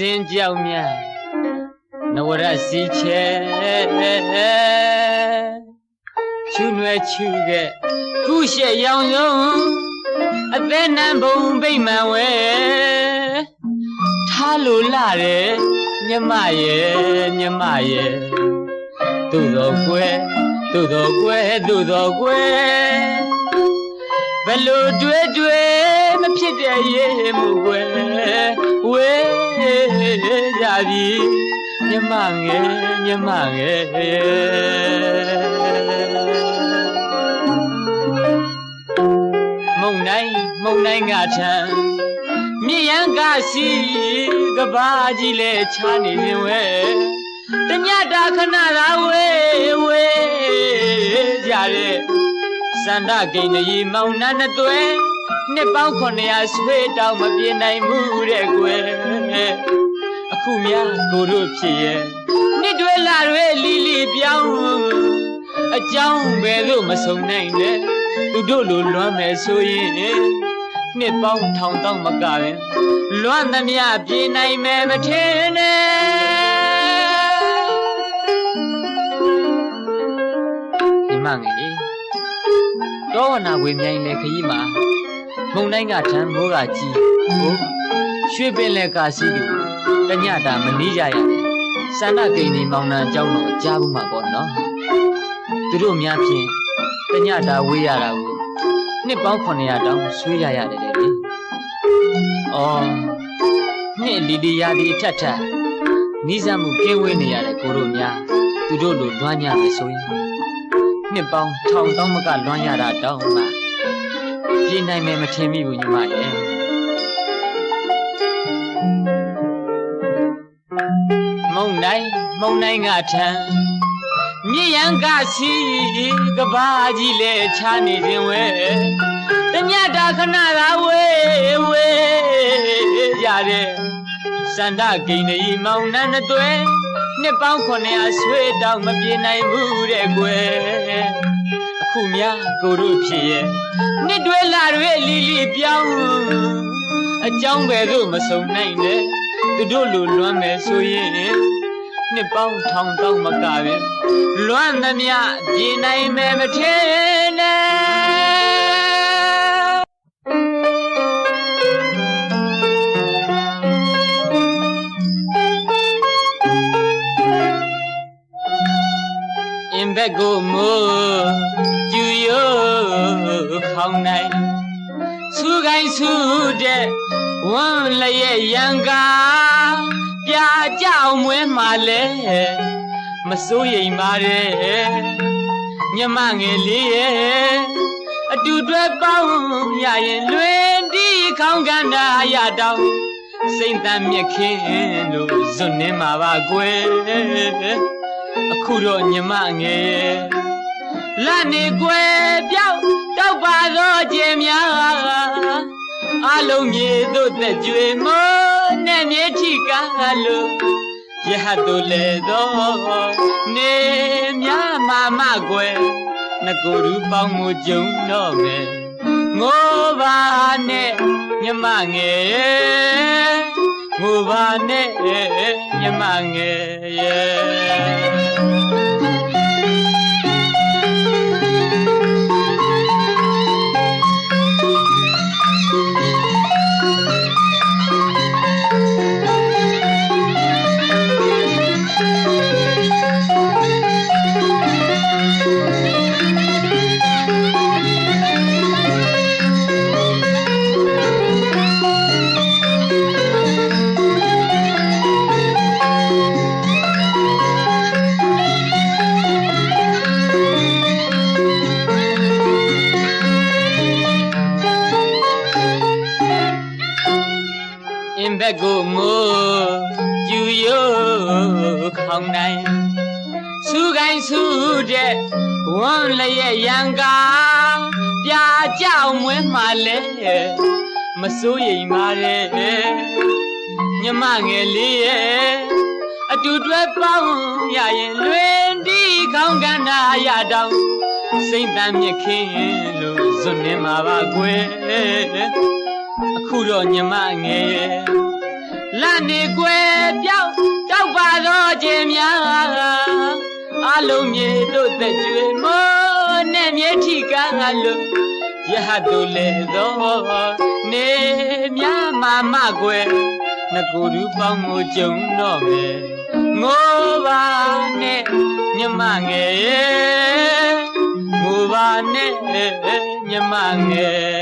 စဉ်ကြောက်မြနဝရစီချဲချူနွယ်ချူခဲ့ခုရှက်ရောင်ဆုံးအသက်နံဘုံဗိမ္မာန်ဝဲထားလို့လာတယ်မြမရဲ့မြမရဲ့သို့တော်ကွယ်သို့တော်ကွယ်သို့တော်ကွယ်ဘလို့တွေ့မဖြစ်တဲ့ရေမှုကွယ်ဝေးကြပြီမြမငယ်မြမငယ်မုံနိုင်ကထံမြည်ရန်ကစီကဘာကြီးလဲချာနေရင်ဝဲတညတာခဏသာဝေးကြတဲ့စန္ဒကိန်းကြီးမောင်နှံသွဲနှစ်ပေါင်း900ဆွေးတောင်မပြေနိုင်မှုတဲ့ကွယ်အခုများကိုတို့ဖြစ်ရဲ့နှစ်တွေလာတွေလီလီပြောင်းအကြောင်းဘယ်လို့မဆုံးနိုင်နဲ့သူတို့လိုလွမ်းမယ်ဆိုရင်နှစ်ပေါင်းထောင်တောင်မကရင်လွမ်းသမျှပြေနိုင်မယ်မထင်နဲ့ဒီမငယ်တောဝနာဝေမြိုင်လေခကြီးမှာမုံတိုင်းကထမ်းမိုးကကြီးဟိုရွှေပင်လေကာစီတူတညတာမနီးကြရတယ်စန္ဒကိန်းဒီမောင်နှံအကြောင်းတော့ကြားဘူးမှာပေါ့နော်သူတို့များဖြင့်တညတာဝေးရတာကိုနှစ်ပေါင်း900တောင်ဆွေးရရတယ်လေအော်နှစ်လီလီရာဒီထက်နီးစပ်မှုကင်းဝေးနေရတဲ့ကိုတို့များသူတို့လိုလွှမ်းညမယ်ဆိုရင်နှစ်ပေါင်းထောင်တောင်မကလွှမ်းရတာတောင်မှပြေးနိုင်မယ်မထင်မိဘူးညီမရဲ့မုံနိုင်ကထံမြည်ရန်ကစီကဘာကြီးလဲချာနေခြင်းဝဲတညတာခဏသာဝေးရတဲ့စန္ဒကိန်းကြီးမောင်နှံသွဲနှစ်ပေါင်း900ဆွေးတောင်မပြေနိုင်ဘူးတဲ့ကွယ်အခုများကိုတို့ဖြစ်ရဲ့နှစ်တွေလာတွေလီလီပြောင်းအကြောင်းပဲတို့မဆုံးနိုင်နဲ့သူတို့လိုလွမ်းမယ်ဆိုရင်နှစ်ပေါင်းထောင်တောင်မကရင်လွမ်းသမျှပြေနိုင်မယ်မထင်နဲ့အင်ဘက်ကိုမို့ကျူရိုးခေါင်းနိုင်စူကိုင်းစူတဲ့ဝမ်းလျက်ရန်ကားပြာကြောင်မွဲမှာလဲမစိုးရိမ်ပါတဲ့မြမငယ်လေးရဲ့အတူတွဲပေါင်းရရင်လွင်ဒီခေါင်းကန္တာရတောင်စိမ့်တမ်းမြက်ခင်းလို့ဇွတ်နေမှာပါကွယ်အခုတော့ညီမငယ်လက်နေကွယ်ပြောက်တောက်ပါသောကျင်များအလုံးမြေတို့သက်ကြွေမောနဲ့မြေထိကားလို့ရဟတ်တို့လေတော့နေမြမမကွယ်ငကိုရူပေါင်းမှုကြုံတော့မယ်ငိုပါနဲ့ညီမငယ်ငိုပါနဲ့ညီမငယ်ရဲ့ဘက်ကိုမို့ကျူရိုးခေါင်းနိုင်စူကိုင်းစူတဲ့ဝမ်းလျက်ရန်ကားပြာကြောင်မွဲမှာလဲမစိုးရိမ်ပါတဲ့ညီမငယ်လေးရဲ့အတူတွဲပေါင်းရရင်လွင်ဒီခေါင်းကန္တာရတောင်စိမ့်တမ်းမြက်ခင်းလို့ဇွတ်နေမှာပါကွယ်အခုတော့ညီမငယ် လနေကွယ်ပြောက်တောက်ပါတော့ခြင်းများအလုံးမြေတို့သက်ကျွေမောနဲ့မြေထီကလို့ရဟတို့လေတော့နေမြမမကွယ်ငကိုရူပေါင်းကိုကြုံတော့မယ်ငိုပါနဲ့မြမငယ်ငိုပါနဲ့မြမငယ်